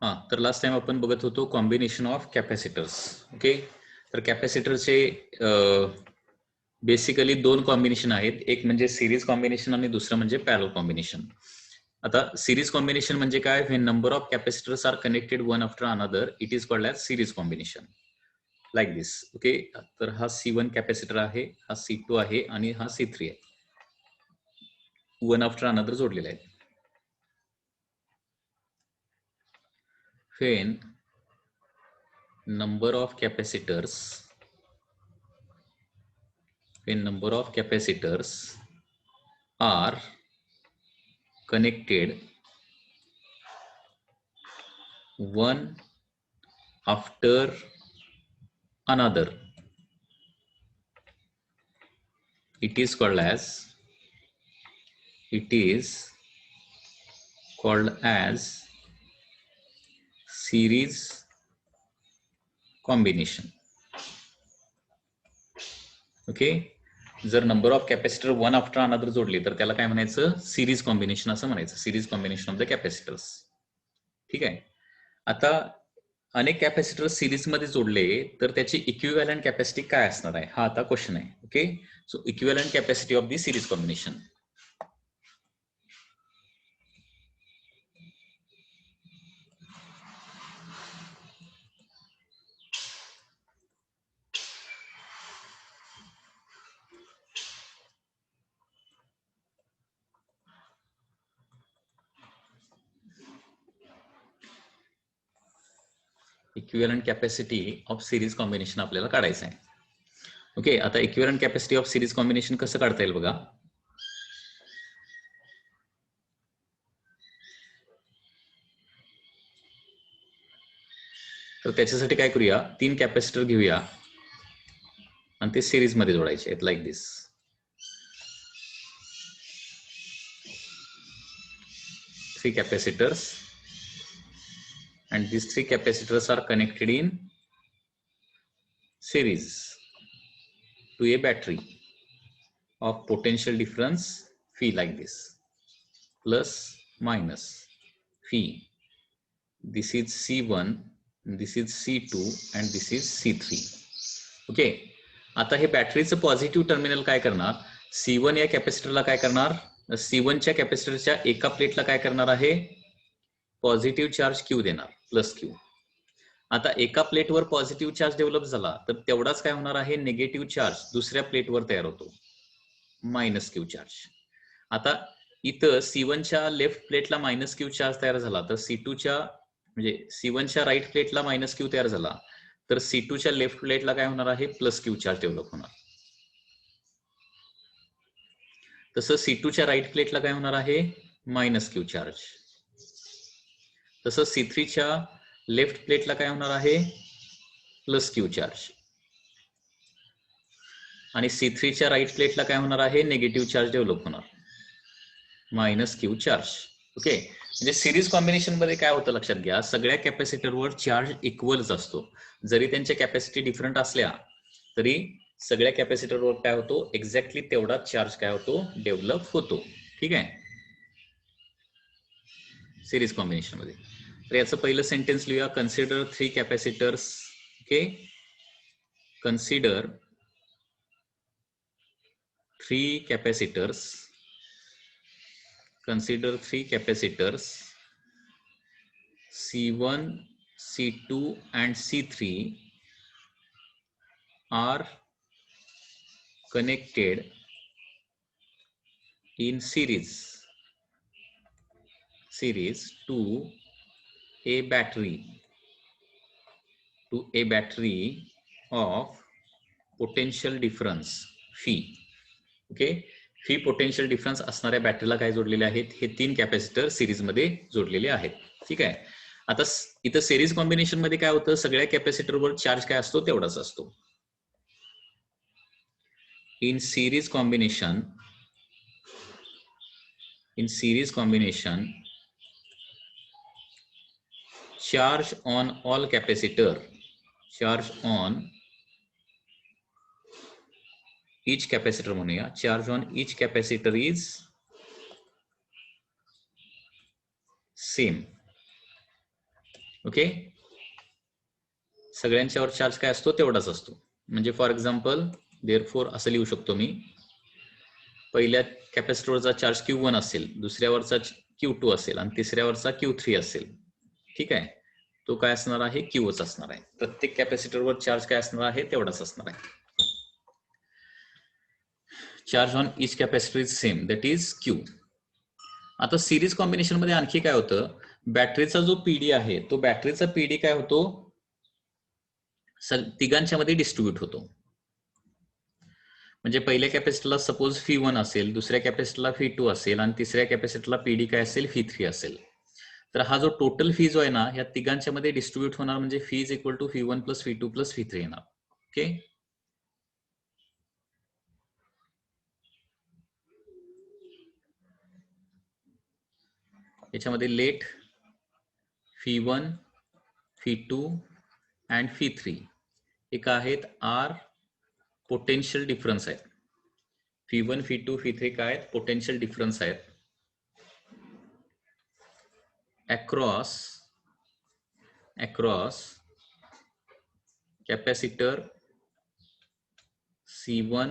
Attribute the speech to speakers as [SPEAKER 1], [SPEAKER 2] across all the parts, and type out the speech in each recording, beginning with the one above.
[SPEAKER 1] हां, तर last time आपण बघत होतो कॉम्बिनेशन ऑफ कॅपॅसिटर्स. ओके, तर कॅपॅसिटरचे बेसिकली दोन कॉम्बिनेशन आहेत, एक म्हणजे सिरीज कॉम्बिनेशन आणि दुसरं म्हणजे पॅरल कॉम्बिनेशन. आता सिरीज कॉम्बिनेशन म्हणजे काय? When number of capacitors are connected one after another it is called as series combination, like this. Okay, तर हा C1 कॅपॅसिटर आहे, हा C2 आहे आणि हा C3 आहे, वन आफ्टर अनदर जोडलेले आहेत. When number of capacitors are connected one after another, it is called as series combination. Okay, जर number of capacitor one after another जोडली तर त्याला काय म्हणायचं? सिरीज कॉम्बिनेशन असं म्हणायचं, series combination of the capacitors. ठीक आहे. आता अनेक कॅपॅसिटर सिरीज मध्ये जोडले तर त्याची इक्विव्हॅलंट कॅपॅसिटी काय असणार आहे, हा आता क्वेश्चन आहे. Okay, so equivalent capacity of the series combination. Equivalent capacity of series combination आपल्याला काढायचं आहे. ओके, आता equivalent capacity of series combination कसं काढता येईल बघा. तर त्याच्यासाठी काय करूया, 3 कॅपॅसिटर घेऊया आणि ते सिरीज मध्ये जोडायचे आहेत, like this. 3 capacitors and these 3 capacitors are connected in series to a battery of potential difference phi, like this, plus minus phi. This is C1, this is C2 and this is C3. Okay, आता हे बॅटरीचं positive terminal काय करणार, C1 या कॅपॅसिटरला काय करणार, C1च्या कॅपॅसिटरच्या एका प्लेटला काय करणार आहे, पॉझिटिव्ह चार्ज Q देणार, प्लस Q. आता एका प्लेटवर पॉझिटिव्ह चार्ज डेव्हलप झाला तर तेवढाच काय होणार आहे, निगेटिव्ह चार्ज दुसऱ्या प्लेटवर तयार होतो, मायनस Q चार्ज. आता इथं C1च्या लेफ्ट प्लेटला मायनस Q चार्ज तयार झाला तर C2च्या म्हणजे C1च्या राईट प्लेटला मायनस Q तयार झाला तर C2च्या लेफ्ट प्लेटला काय होणार आहे, प्लस Q चार्ज डेव्हलप होणार. तसं C2च्या राईट प्लेटला काय होणार आहे, मायनस Q चार्ज. तसं C3च्या लेफ्ट प्लेटला काय होणार आहे, प्लस Q चार्ज. आणि C3च्या राईट प्लेटला काय होणार आहे, निगेटिव्ह चार्ज डेव्हलप होणार, मायनस Q चार्ज. ओके, म्हणजे सिरीज कॉम्बिनेशन मध्ये काय होतं लक्षात घ्या, सगळ्या कॅपॅसिटरवर चार्ज इक्वलच असतो. जरी त्यांच्या कॅपॅसिटी डिफरंट असल्या तरी सगळ्या कॅपॅसिटरवर काय होतो, एक्झॅक्टली तेवढाच चार्ज काय होतो, डेव्हलप होतो. ठीक आहे, सिरीज कॉम्बिनेशन मध्ये. तर याचं पहिलं सेंटेन्स लिहूया, consider 3 capacitors. Okay, consider 3 capacitors, consider 3 capacitors C1, C2 and C3 are connected in series to a battery of potential difference phi. Okay, fee potential difference असणाऱ्या बॅटरीला काय जोडलेले आहेत, हे 3 कॅपॅसिटर सिरीज मध्ये जोडलेले आहेत. ठीक आहे, आता इथं सिरीज कॉम्बिनेशन मध्ये काय होतं, सगळ्या कॅपॅसिटरवर चार्ज काय असतो तेवढाच असतो. In series combination charge on all capacitor, charge on each capacitor म्हणूया, charge on each capacitor is same. Okay, सगळ्यांच्यावर चार्ज काय असतो तेवढाच असतो. म्हणजे फॉर एक्झाम्पल देअरफोर असं लिहू शकतो मी, पहिल्या कॅपॅसिटरवरचा चार्ज Q1 असेल, दुसऱ्यावरचा Q2 असेल आणि तिसऱ्यावरचा Q3 असेल. ठीक आहे, तो काय असणार आहे, Qच असणार आहे. प्रत्येक कॅपॅसिटरवर चार्ज काय असणार आहे तेवढाच असणार आहे. Charge on each capacitor is same, that is Q. आता सिरीज कॉम्बिनेशन मध्ये आणखी काय होतं, बॅटरीचा जो पीडी आहे तो बॅटरीचा पीडी काय होतो, तिघांच्या मध्ये डिस्ट्रीब्यूट होतो. म्हणजे पहिल्या कॅपॅसिटरला सपोज F1 असेल, दुसऱ्या कॅपॅसिटरला F2 असेल आणि तिसऱ्या कॅपॅसिटरला पीडी काय असेल, F3 असेल. तर हा जो टोटल फी जो आहे ना, ह्या तिघांच्या मध्ये डिस्ट्रीब्यूट होणार, म्हणजे phi is equal to F1 plus F2 plus F3 येणार. ओके, याच्यामध्ये late F1, F2 and F3 एक आहेत आर पोटेन्शियल डिफरन्स आहेत. F1, F2, F3 काय आहेत, पोटेन्शियल डिफरन्स आहेत across capacitor C1,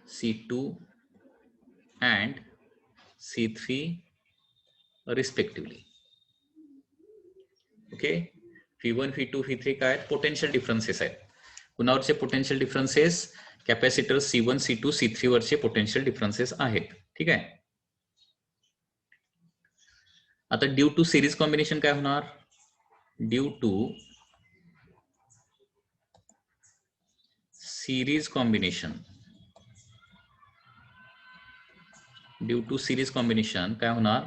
[SPEAKER 1] C2 and C3 respectively. Okay, F1, F2, F3 काय आहेत, पोटेन्शियल डिफरन्सेस आहेत. कुणावरचे potential differences, capacitor C1, C2, C3 वरचे पोटेन्शियल डिफरन्सेस आहेत. ठीक आहे, आता ड्यू टू सिरीज कॉम्बिनेशन काय होणार, ड्यू टू सिरीज कॉम्बिनेशन काय होणार,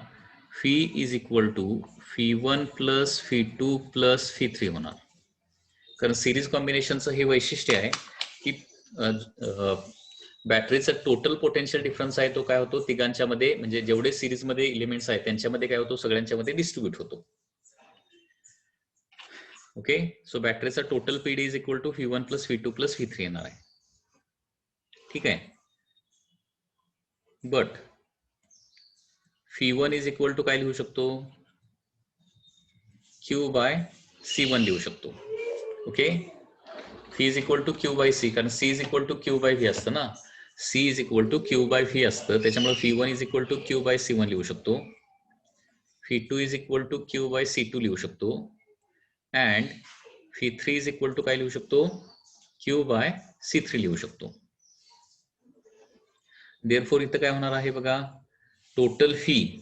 [SPEAKER 1] phi is equal to F1 plus F2 plus F3 होणार. कारण सिरीज कॉम्बिनेशनचं हे वैशिष्ट्य आहे की बॅटरीचा टोटल पोटेन्शियल डिफरन्स आहे तो काय होतो, तिघांच्या मध्ये म्हणजे जेवढे सिरीज मध्ये एलिमेंट्स आहेत त्यांच्यामध्ये काय होतो, सगळ्यांच्या मध्ये डिस्ट्रीब्यूट होतो. ओके, सो बॅटरीचा total PD is equal to F1 plus F2 plus F3 येणार आहे. ठीक आहे, but F1 is equal to काय लिहू शकतो, Q बाय C1 लिहू शकतो. Okay, F is equal to Q by C, कारण C is equal to Q by V असतं ना, C is equal to Q by V असतं, त्याच्यामुळे F1 is equal to Q by C1 लिहू शकतो. F2 is equal to Q by C2 लिहू शकतो and F3 is equal to काय लिहू शकतो, Q बाय C3 लिहू शकतो. देअरफॉर इथं काय होणार आहे बघा, total phi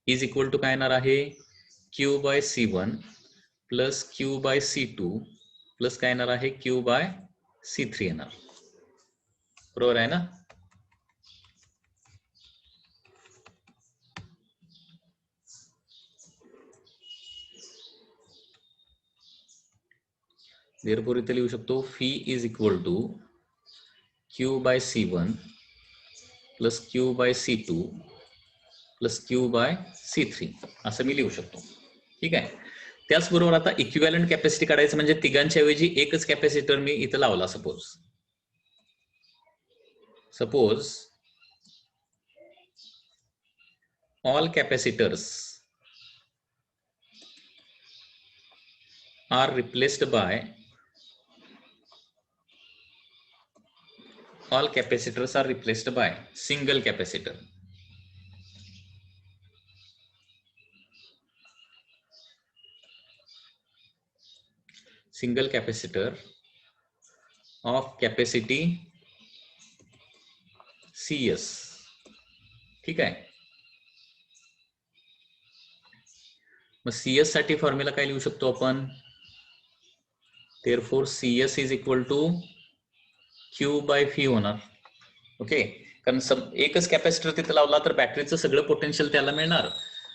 [SPEAKER 1] is equal to काय येणार आहे, Q by C1 plus Q by C2 plus काय येणार आहे, Q बाय C3 येणार. बरोबर आहे ना. देअरफॉर इथे लिहू शकतो phi is equal to Q by C1 plus Q by C2 plus Q by C3 असं मी लिहू शकतो. ठीक आहे, त्याचबरोबर आता इक्विव्हॅलंट कॅपॅसिटी काढायचं, म्हणजे तिघांच्या ऐवजी एकच कॅपॅसिटर मी इथं लावला. Suppose all capacitors are replaced by single capacitor. Single capacitor of capacity CS. ठीक आहे, मग CS साठी फॉर्म्युला काय लिहू शकतो आपण, therefore CS is equal to Q by V होणार. ओके, कारण एकच कॅपॅसिटर तिथे लावला तर बॅटरीचं सगळं पोटेन्शियल त्याला मिळणार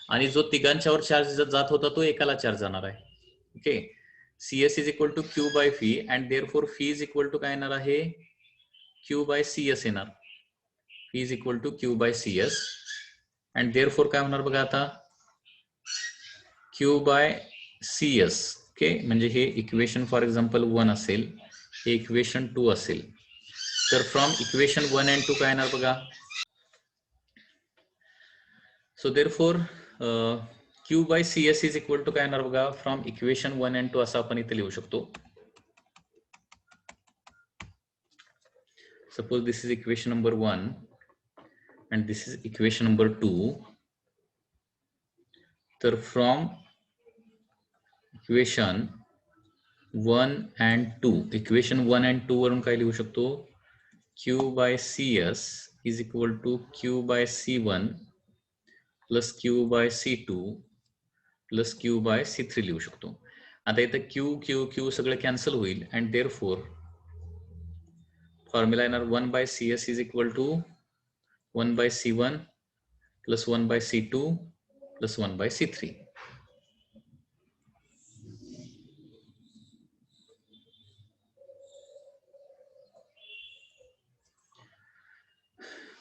[SPEAKER 1] आणि जो तिघांच्यावर चार्ज जात होता तो एकाला चार्ज जाणार आहे. Okay, CS is equal to Q by V and therefore Phi is equal to काय येणार आहे, Q by CS येणार. Phi is equal to Q by CS and therefore काय होणार बघा आता, Q by CS. ओके, म्हणजे हे इक्वेशन फॉर एक्झाम्पल 1 असेल, हे इक्वेशन 2 असेल, तर फ्रॉम इक्वेशन 1 and 2 काय येणार बघा. So therefore Q by CS is equal to काय येणार बघा, फ्रॉम इक्वेशन 1 and 2 असं आपण इथे लिहू शकतो. Suppose this is equation number 1 and this is equation number 2. तर from equation 1 and 2, equation 1 and 2 वरून काय लिहू शकतो, Q by CS is equal to Q by C1 plus Q by C2 plus Q by C3 लिहू शकतो. आता इथं Q Q Q सगळं कॅन्सल होईल and therefore फॉर्म्युला येणार 1 by CS is equal to 1 by C1 plus 1 by C2 plus 1 by C3.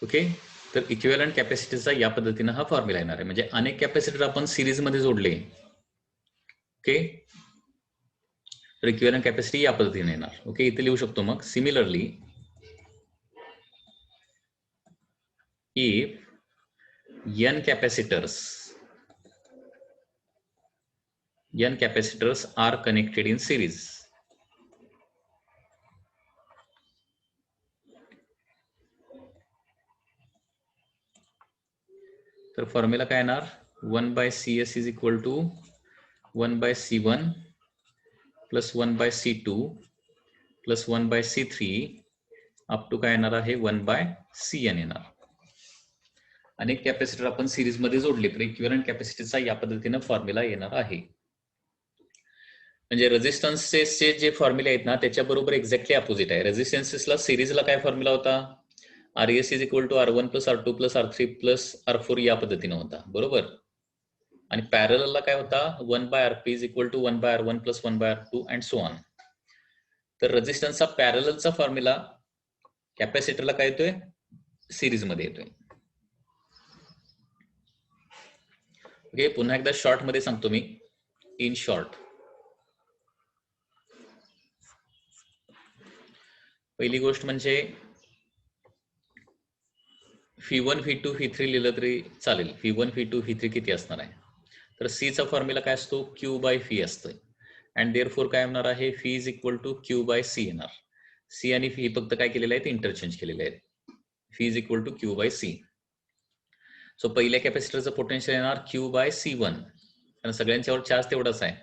[SPEAKER 1] Okay, तर equivalent कॅपॅसिटीचा या पद्धतीने हा फॉर्म्युला येणार आहे. म्हणजे अनेक कॅपॅसिटर आपण सिरीज मध्ये जोडले, ओके, तर इक्विव्हॅलंट कॅपॅसिटी या पद्धतीने येणार. ओके, इथे लिहू शकतो मग similarly if n capacitors are connected in series, तर फॉर्म्युला काय येणार, 1 by CS is equal to 1 by C1 plus 1 by C2 plus 1 by C3 up to काय येणार आहे 1 by CN येणार. अनेक कॅपॅसिटर आपण सिरीज मध्ये जोडले तर इक्विव्हॅलंट कॅपॅसिटीचा या पद्धतीने फॉर्म्युला येणार आहे. म्हणजे रेझिस्टन्सेसचे जे फॉर्म्युले आहेत ना त्याच्याबरोबर एक्झॅक्टली अपोजिट आहे. रेझिस्टन्सेसला सिरीजला काय फॉर्म्युला होता, RES is equal to R1 plus R2 plus R3 plus R4 या पद्धतीने होता, बरोबर. आणि पॅरललला काय होता, 1 by RP is equal to 1 by R1 plus 1 by R2 and so on. तर रेझिस्टन्सचा पॅरललचा फॉर्म्युला कॅपॅसिटरला काय येतोय, सिरीज मध्ये येतोय. ओके, पुन्हा एकदा शॉर्ट मध्ये सांगतो मी. इन शॉर्ट, पहिली गोष्ट म्हणजे V1 V2 V3 लिहिलं तरी चालेल. V1 V2 V3 किती असणार आहे, तर C चा फॉर्म्युला काय असतो, Q by V असतोय. अँड देअरफोर काय होणार आहे, V is equal to Q by C येणार. C आणि V फक्त काय केलेले आहेत, इंटरचेंज केलेले आहेत. V is equal to Q by C. So पहिल्या कॅपॅसिटरचं पोटेन्शियल येणार Q by C1, कारण सगळ्यांच्यावर चार्ज तेवढाच आहे.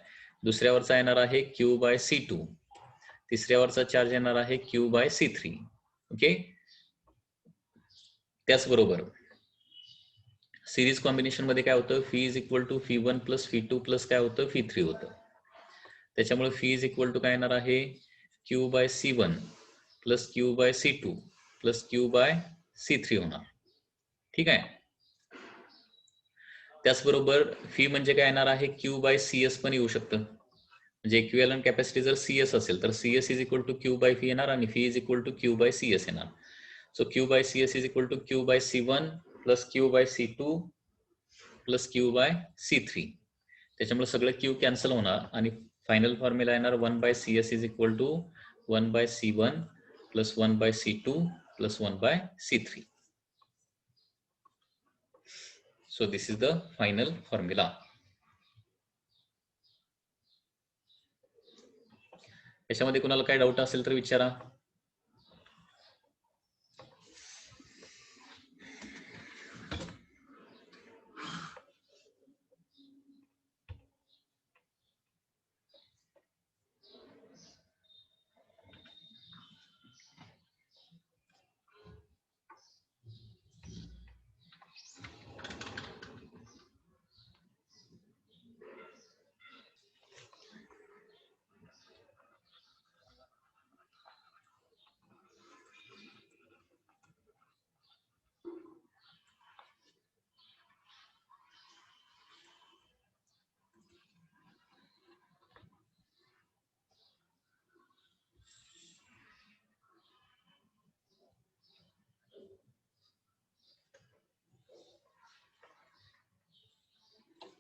[SPEAKER 1] दुसऱ्यावरचा येणार आहे Q by C2. तिसऱ्यावरचा चार्ज येणार आहे Q by C3. ओके, त्याचबरोबर सिरीज कॉम्बिनेशन मध्ये काय होतं, V is equal to V1 plus V2 plus काय होतं V3 होतं. त्याच्यामुळे V इज इक्वल टू काय येणार आहे, Q by C1 plus Q by C2 plus Q by C3 होणार. ठीक आहे. त्याचबरोबर V म्हणजे काय येणार आहे, Q by CS पण येऊ शकतं. म्हणजे इक्विव्हॅलंट कॅपॅसिटी जर CS असेल तर CS is equal to Q by V येणार आणि V is equal to Q by CS येणार. So Q by CS is equal to Q by C1 plus Q by C2 plus Q by C3. त्याच्यामुळे सगळं Q cancel होणार आणि final formula येणार 1 by CS is equal to 1 by C1 plus 1 by C2 plus 1 by C3. So this is the final formula. याच्यामध्ये कुणाला काय doubt असेल तर विचारा.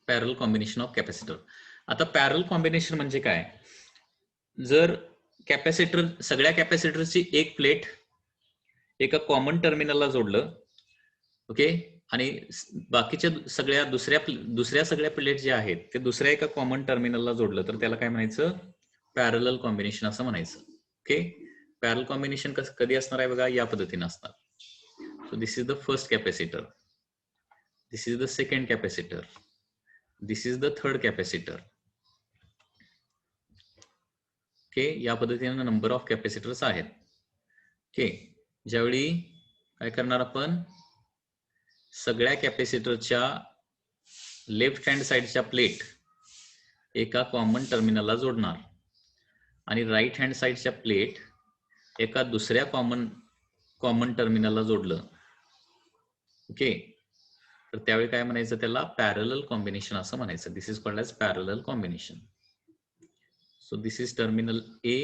[SPEAKER 1] पॅरल कॉम्बिनेशन ऑफ कॅपॅसिटर. आता पॅरल कॉम्बिनेशन म्हणजे काय, जर कॅपॅसिटर सगळ्या कॅपॅसिटरची एक प्लेट एका कॉमन टर्मिनलला जोडलं, ओके, आणि बाकीच्या सगळ्या दुसऱ्या सगळ्या प्लेट ज्या आहेत ते दुसऱ्या एका कॉमन टर्मिनलला जोडलं तर त्याला काय म्हणायचं, पॅरलल कॉम्बिनेशन असं म्हणायचं. ओके, पॅरल कॉम्बिनेशन कधी असणार आहे बघा, या पद्धतीने असणार. So this is the first capacitor, this is the second capacitor, this is the third capacitor. Okay, या पद्धतीने नंबर ऑफ कॅपॅसिटर्स आहेत. ओके, ज्यावेळी काय करणार आपण, सगळ्या कॅपॅसिटरच्या लेफ्ट हँड साइडच्या प्लेट एका कॉमन टर्मिनलला जोडणार आणि राईट हँड साइडच्या प्लेट एका दुसऱ्या कॉमन टर्मिनलला जोडलं. ओके, तर त्यावेळी काय म्हणायचं, त्याला पॅरलल कॉम्बिनेशन असं म्हणायचं. This is called as parallel combination. So this is terminal A,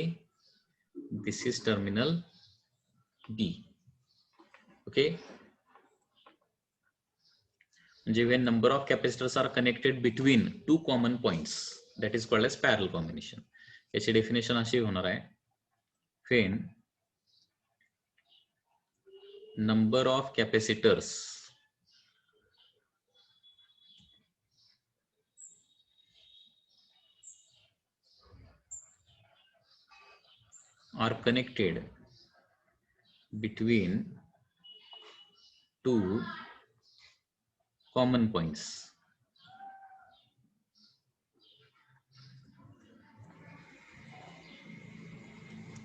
[SPEAKER 1] this is terminal B. Okay, म्हणजे when number of capacitors are connected between two common points, that is called as parallel combination. याची definition अशी होणार आहे, when number of capacitors are connected between two common points,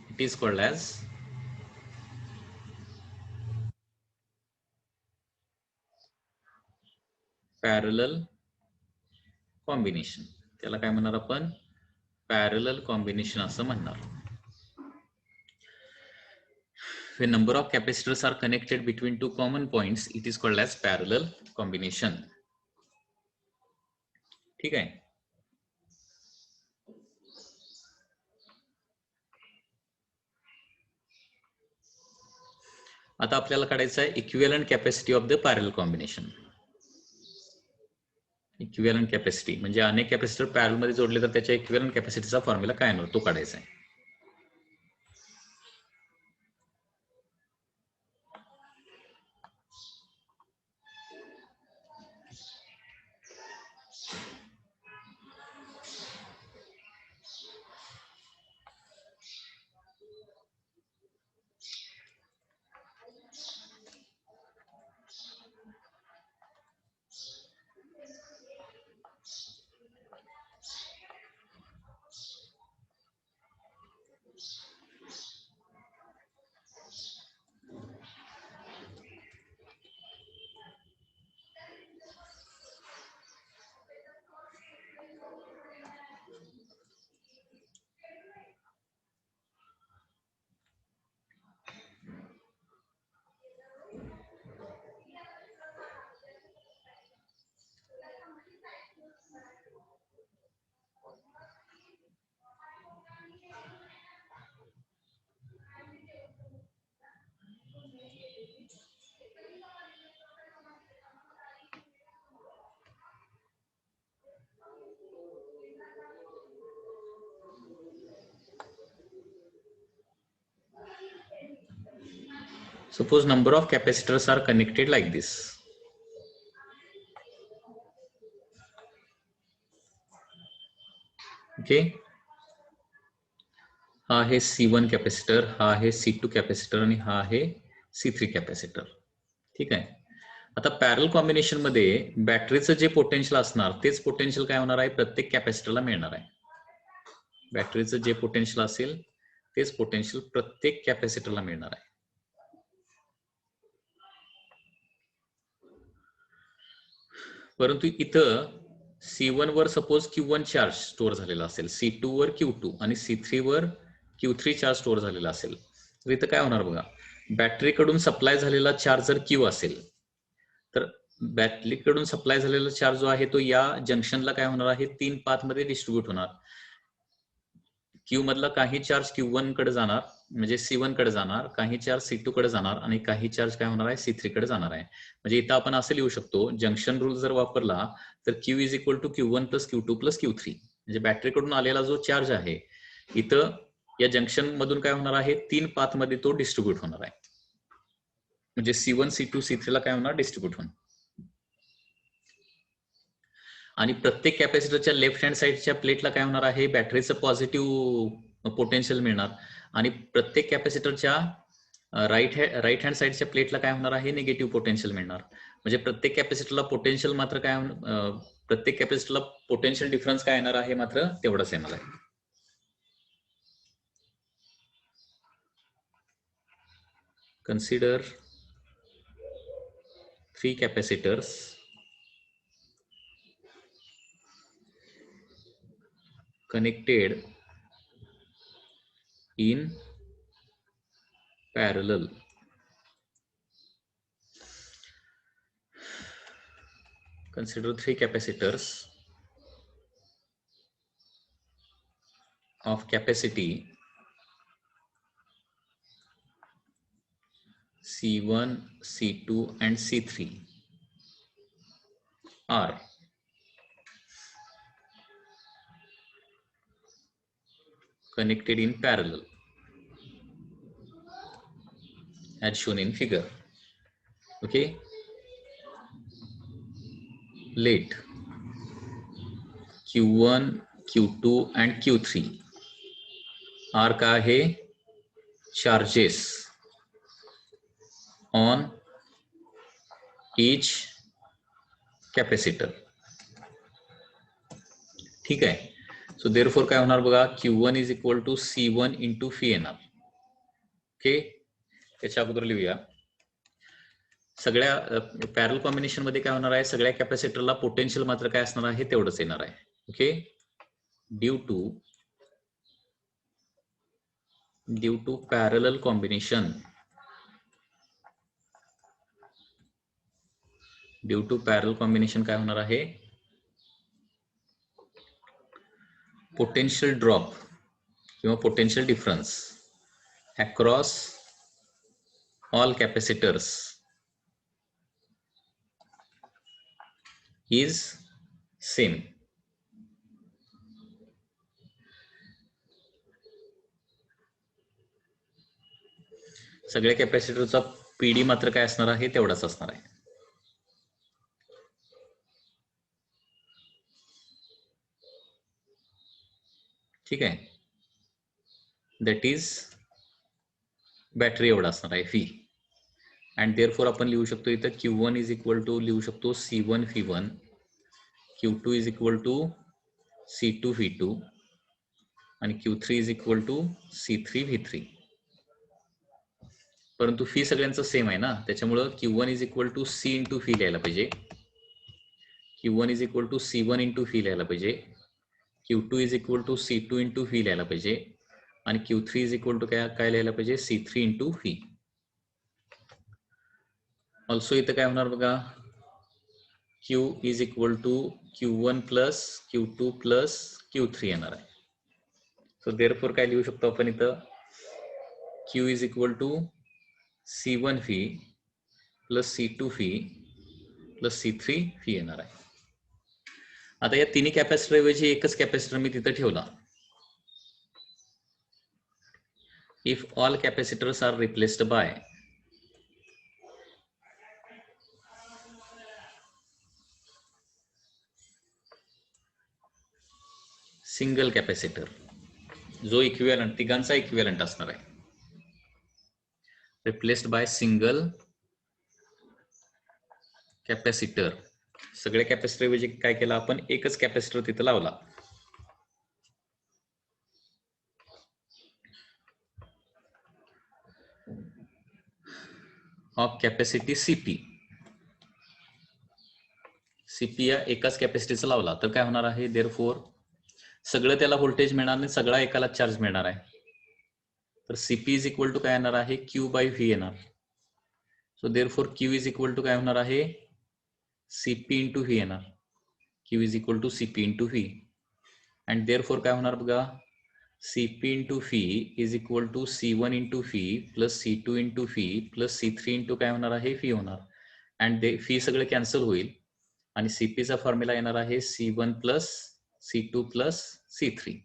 [SPEAKER 1] it is called as parallel combination. त्याला काय म्हणणार आपण, parallel combination असं म्हणणार. When number of capacitors are connected between two common points, it is called as parallel combination. ठीक आहे. आता आपल्याला काढायचं आहे equivalent capacity of the parallel combination. Equivalent capacity म्हणजे अनेक कॅपॅसिटर पॅरल मध्ये जोडले तर त्याच्या इक्विव्हॅलंट कॅपॅसिटीचा फॉर्म्युला काय येणार, तो काढायचा आहे. Suppose number of capacitors are connected like this. Okay, हा आहे C1 कॅपॅसिटर, हा आहे C2 कॅपॅसिटर आणि हा आहे C3 कॅपॅसिटर. ठीक आहे. आता पॅरल कॉम्बिनेशन मध्ये बॅटरीचं जे पोटेन्शियल असणार तेच पोटेन्शियल काय होणार आहे, प्रत्येक कॅपॅसिटरला मिळणार आहे. बॅटरीचं जे पोटेन्शियल असेल तेच पोटेन्शियल प्रत्येक कॅपॅसिटरला मिळणार आहे. परंतु इथं C1 were suppose Q1 charge store झालेला असेल, C2 वर Q2 आणि C3 वर Q3 चार्ज स्टोअर झालेला असेल, तर इथं काय होणार बघा, बॅटरीकडून सप्लाय झालेला चार्ज जर Q असेल तर बॅटरीकडून सप्लाय झालेला चार्ज जो आहे तो या जंक्शनला काय होणार आहे, 3 पाथ मध्ये डिस्ट्रीब्यूट होणार. Q मधला काही चार्ज Q1 कडे जाणार म्हणजे C1 कडे जाणार, काही चार्ज C2 कडे जाणार आणि काही चार्ज काय होणार आहे, C3 कडे जाणार आहे. म्हणजे इथं आपण असं लिहू शकतो, जंक्शन रूल जर वापरला तर Q is equal to Q1 plus Q2 plus Q3. म्हणजे बॅटरीकडून आलेला जो चार्ज आहे इथं या जंक्शन मधून काय होणार आहे, 3 पाथ मध्ये तो डिस्ट्रीब्यूट होणार आहे. म्हणजे C1 C2 C3 ला काय होणार, डिस्ट्रीब्यूट होणार. आणि प्रत्येक कॅपॅसिटरच्या लेफ्ट हँड साईडच्या प्लेटला काय होणार आहे, बॅटरीचं पॉझिटिव्ह पोटेन्शियल मिळणार आणि प्रत्येक कॅपॅसिटरच्या राईट हँड साईडच्या प्लेटला काय होणार आहे, निगेटिव्ह पोटेन्शियल मिळणार. म्हणजे प्रत्येक कॅपॅसिटरला पोटेन्शियल मात्र काय प्रत्येक कॅपॅसिटरला पोटेन्शियल डिफरन्स काय येणार आहे, मात्र तेवढंच येणार आहे. Consider 3 capacitors connected in parallel. Consider 3 capacitors of capacity C1, C2 and C3 are connected in parallel as shown in figure. Okay, let Q1, Q2 and Q3 are का आहे, charges on each capacitor. ठीक आहे. So therefore काय होणार बघा, Q1 is equal to C1 into phi येणार. Okay, त्याच्या अगोदर लिहूया. सगळ्या पॅरल कॉम्बिनेशन मध्ये काय होणार आहे, सगळ्या कॅपॅसिटरला पोटेन्शियल मात्र काय असणार आहे, तेवढंच येणार आहे. Okay, due to parallel combination, due to parallel combination काय होणार आहे, पोटेन्शियल ड्रॉप किंवा potential difference across all capacitors is same. सगळ्या कॅपॅसिटरचा पीडी मात्र काय असणार आहे, तेवढाच असणार आहे. ठीक आहे, दॅट इज बॅटरी एवढा असणार आहे फी. अँड देअरफॉर आपण लिहू शकतो इथं Q1 इज इक्वल टू लिहू शकतो C1 फी1, Q2 is equal to C2 फी2 आणि Q3 is equal to C3 V3. परंतु फी सगळ्यांचं सेम आहे ना, त्याच्यामुळं Q1 is equal to C into phi लिहायला पाहिजे, Q1 is equal to C1 into phi लिहायला पाहिजे, Q2 is equal to C2 into phi लिहायला पाहिजे आणि Q3 इज इक्वल टू काय लिहायला पाहिजे, C3 इंटू फी. ऑल्सो इथं काय होणार बघा, Q is equal to Q1 plus Q2 plus Q3 येणार आहे. सो देअरफॉर काय लिहू शकतो आपण इथं, Q is equal to C1 phi plus C2 phi plus C3 phi येणार आहे. आता या तिन्ही कॅपॅसिटर ऐवजी एकच कॅपॅसिटर मी तिथं ठेवला. If all capacitors are replaced by single capacitor, जो इक्विव्हॅलंट तिघांचा इक्विव्हॅलंट असणार आहे, रिप्लेस्ड बाय सिंगल कॅपॅसिटर. सगळ्या कॅपॅसिटर ऐवजी काय केलं आपण, एकच कॅपॅसिटर तिथं लावला. ऑफ कॅपॅसिटी सीपी या एकाच कॅपॅसिटीचा लावला तर काय होणार आहे, देअरफॉर सगळं त्याला व्होल्टेज मिळणार नाही, सगळा एकाला चार्ज मिळणार आहे. तर सीपी इज इक्वल टू काय येणार आहे, क्यू बाय व्ही येणार. So therefore Q is equal to काय होणार आहे, सीपी इंटू व्ही येणार. Q is equal to CP into V. And therefore काय होणार बघा, CP into phi is equal to C1 into phi plus C2 into phi plus C3 into काय होणार आहे, फी होणार. अँड फी सगळं cancel होईल आणि सीपीचा फॉर्म्युला येणार आहे C1 plus C2 plus C3.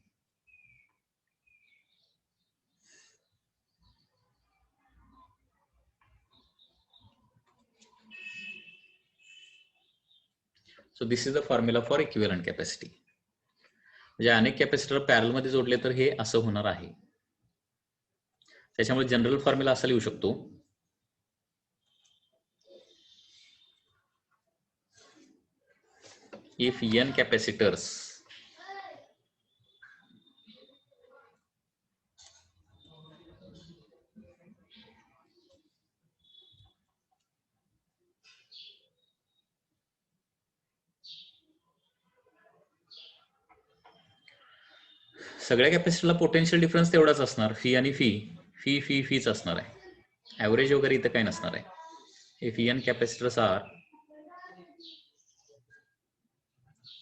[SPEAKER 1] So this is the formula for equivalent capacity. म्हणजे अनेक कॅपॅसिटर पॅरल मध्ये जोडले तर हे असं होणार आहे. त्याच्यामुळे जनरल फॉर्म्युला असा लिहू शकतो, इफ n कॅपॅसिटर्स सगळ्या कॅपॅसिटरला पोटेन्शियल डिफरन्स तेवढाच असणार, फी आणि फीच असणार आहे. ॲव्हरेज वगैरे इथं काय नसणार आहे. If n capacitors are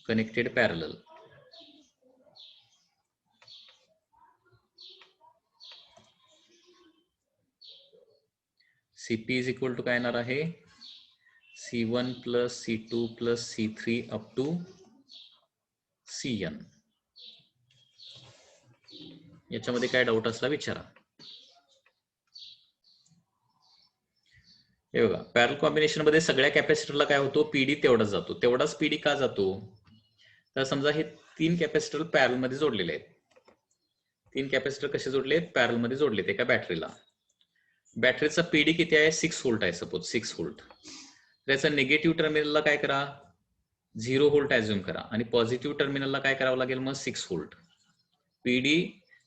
[SPEAKER 1] connected parallel, Cp is equal to काय येणार आहे, C1 plus C2 plus C3 up to Cn. याच्यामध्ये काय डाऊट असला विचारा. हे बघा, पॅरल कॉम्बिनेशन मध्ये सगळ्या कॅपॅसिटरला काय होतो, पीडी तेवढाच जातो. तेवढाच पीडी का जातो, तर समजा हे 3 कॅपॅसिटर पॅरल मध्ये जोडलेले आहेत. 3 कॅपॅसिटर कसे जोडले आहेत, पॅरल मध्ये जोडलेत एका बॅटरीला. बॅटरीचा पीडी किती आहे, 6 व्होल्ट आहे सपोज, 6 व्होल्ट. त्याचा निगेटिव्ह टर्मिनलला काय करा, 0 व्होल्ट ऍझ्युम करा आणि पॉझिटिव्ह टर्मिनलला काय करावं लागेल मग, 6 व्होल्ट. पीडी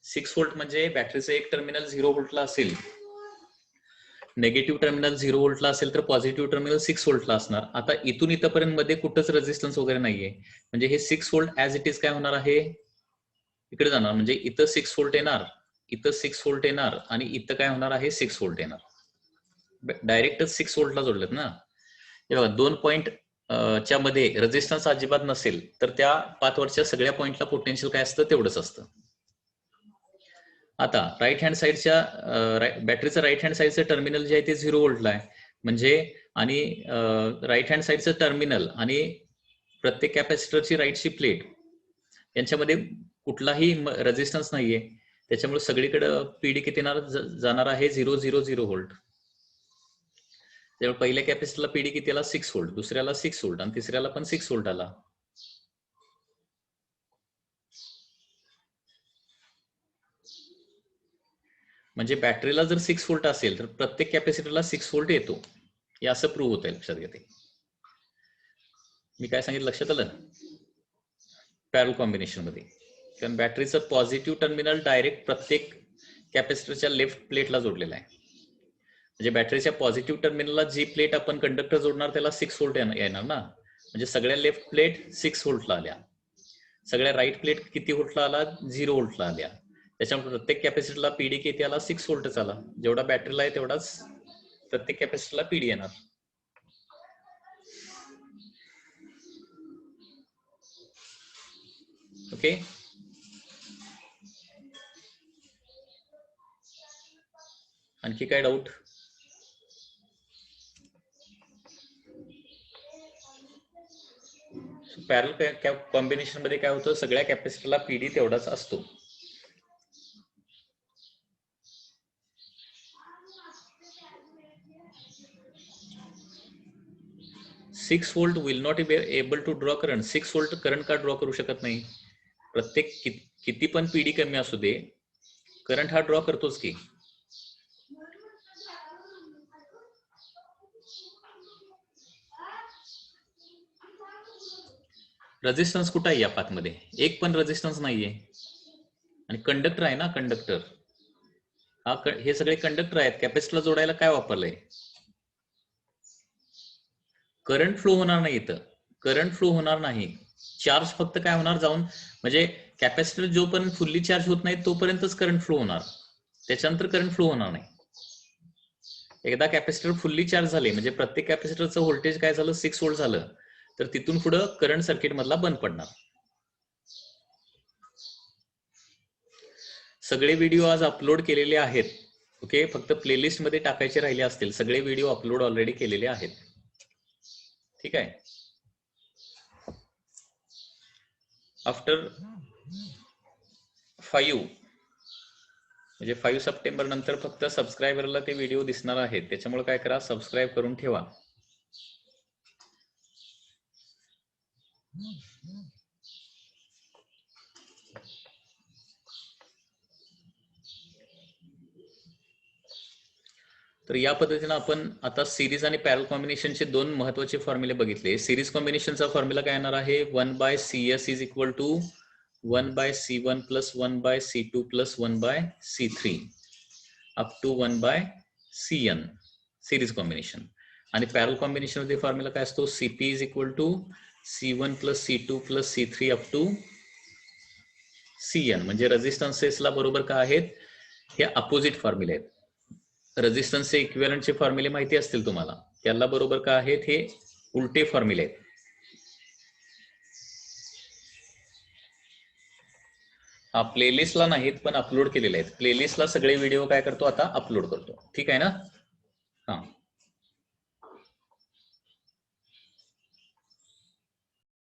[SPEAKER 1] 6 व्होल्ट म्हणजे बॅटरीचं एक टर्मिनल 0 व्होल्टला असेल, नेगेटिव्ह टर्मिनल 0 व्होल्टला असेल तर पॉझिटिव्ह टर्मिनल 6 व्होल्टला असणार. आता इथून इथपर्यंत मध्ये कुठंच रेझिस्टन्स वगैरे नाहीये, म्हणजे हे 6 व्होल्ट ऍज इट इज काय होणार आहे, इकडे जाणार. म्हणजे इथं 6 व्होल्ट येणार, इथं 6 व्होल्ट येणार आणि इथं काय होणार आहे, 6 व्होल्ट येणार. डायरेक्टच 6 व्होल्टला जोडलेत ना. हे बघा, 2 पॉइंट च्या मध्ये रेझिस्टन्स अजिबात नसेल तर त्या पाथवरच्या सगळ्या पॉइंटला पोटेन्शियल काय असतं, तेवढंच असतं. आता राईट हँड साईडच्या बॅटरीचं राईट हँड साईडचं टर्मिनल जे आहे ते 0 व्होल्टला आहे, म्हणजे आणि राईट हँड साईडचं टर्मिनल आणि प्रत्येक कॅपॅसिटरची राईटची प्लेट यांच्यामध्ये कुठलाही रेझिस्टन्स नाहीये. त्याच्यामुळे सगळीकडे पीडी किती जाणार आहे, 0 व्होल्ट. त्यामुळे पहिल्या कॅपॅसिटरला पीडी किती आला, 6 व्होल्ट, दुसऱ्याला 6 व्होल्ट आणि तिसऱ्याला पण 6 व्होल्ट आला. म्हणजे बॅटरीला जर 6 व्होल्ट असेल तर प्रत्येक कॅपॅसिटरला 6 व्होल्ट येतो. हे असं प्रूव्ह होत आहे. लक्षात घेते मी काय सांगितलं, लक्षात आलं. पॅरल कॉम्बिनेशन मध्ये कारण बॅटरीचं पॉझिटिव्ह टर्मिनल डायरेक्ट प्रत्येक कॅपॅसिटरच्या लेफ्ट प्लेटला जोडलेला आहे. म्हणजे बॅटरीच्या पॉझिटिव्ह टर्मिनलला जी प्लेट आपण कंडक्टर जोडणार त्याला 6 व्होल्ट येणार ना. म्हणजे सगळ्या लेफ्ट प्लेट 6 व्होल्टला आल्या, सगळ्या राईट प्लेट किती व्होल्टला आला, 0 व्होल्टला आल्या. त्याच्यामुळे प्रत्येक कॅपॅसिटरला पीडी किती आला, 6 व्होल्टच आला. जेवढा बॅटरीला आहे तेवढाच प्रत्येक कॅपॅसिटरला पीडी येणार. ओके. आणखी काय डाऊट? पॅरल कॉम्बिनेशन मध्ये काय होतं, सगळ्या कॅपॅसिटरला पीडी तेवढाच असतो. Six volt will not be able to draw current. 6 volt current का ड्रॉ करू शकत नाही. प्रत्येक किती पण पीडी कमी असू दे, करंट हा ड्रॉ करतोच की. रेझिस्टन्स कुठं आहे या पाथमध्ये, एक पण रेझिस्टन्स नाहीये. आणि कंडक्टर आहे ना, कंडक्टर हा, हे सगळे कंडक्टर आहेत. कॅपॅसिटरला जोडायला काय वापरलंय, करंट फ्लो होणार नाही. इथं करंट फ्लो होणार नाही, चार्ज फक्त काय होणार जाऊन, म्हणजे कॅपॅसिटर जोपर्यंत फुल्ली चार्ज होत नाही तोपर्यंतच करंट फ्लो होणार, त्याच्यानंतर करंट फ्लो होणार नाही. एकदा कॅपॅसिटर फुल्ली चार्ज झाले म्हणजे प्रत्येक कॅपॅसिटरचं व्होल्टेज काय झालं, 6 व्होल्ट झालं, तर तिथून पुढे करंट सर्किट मधला बंद पडणार. सगळे व्हिडिओ आज अपलोड केलेले आहेत. ओके, फक्त प्लेलिस्ट मध्ये टाकायचे राहिले असतील. सगळे व्हिडिओ अपलोड ऑलरेडी केलेले आहेत. ठीक आहे. आफ्टर 5 म्हणजे 5 सप्टेंबर नंतर फक्त सबस्क्रायबरला ते व्हिडिओ दिसणार आहेत. त्याच्यामुळे काय करा, सबस्क्राईब करून ठेवा. तर या पद्धतीने आपण आता सिरीज आणि पॅरल कॉम्बिनेशनचे दोन महत्वाचे फॉर्म्युले बघितले. सिरीज कॉम्बिनेशनचा फॉर्म्युला काय येणार आहे, 1/CS is equal to 1/C1 plus 1/C2 plus 1/C3 up to 1/CN series combination. आणि पॅरल कॉम्बिनेशन मध्ये फॉर्म्युला काय असतो, CP is equal to C1 plus C2 plus C3 up to CN. म्हणजे रेझिस्टन्सेसला बरोबर काय आहेत, हे अपोजिट फॉर्म्युले आहेत. रेझिस्टन्सचे इक्विव्हॅलंटचे फॉर्म्युले माहिती असतील तुम्हाला, त्याला बरोबर काय आहेत, हे उलटे फॉर्म्युले आहेत. हा प्लेलिस्टला नाहीत पण अपलोड केलेले आहेत. प्लेलिस्टला सगळे व्हिडिओ काय करतो आता अपलोड करतो. ठीक आहे ना. हा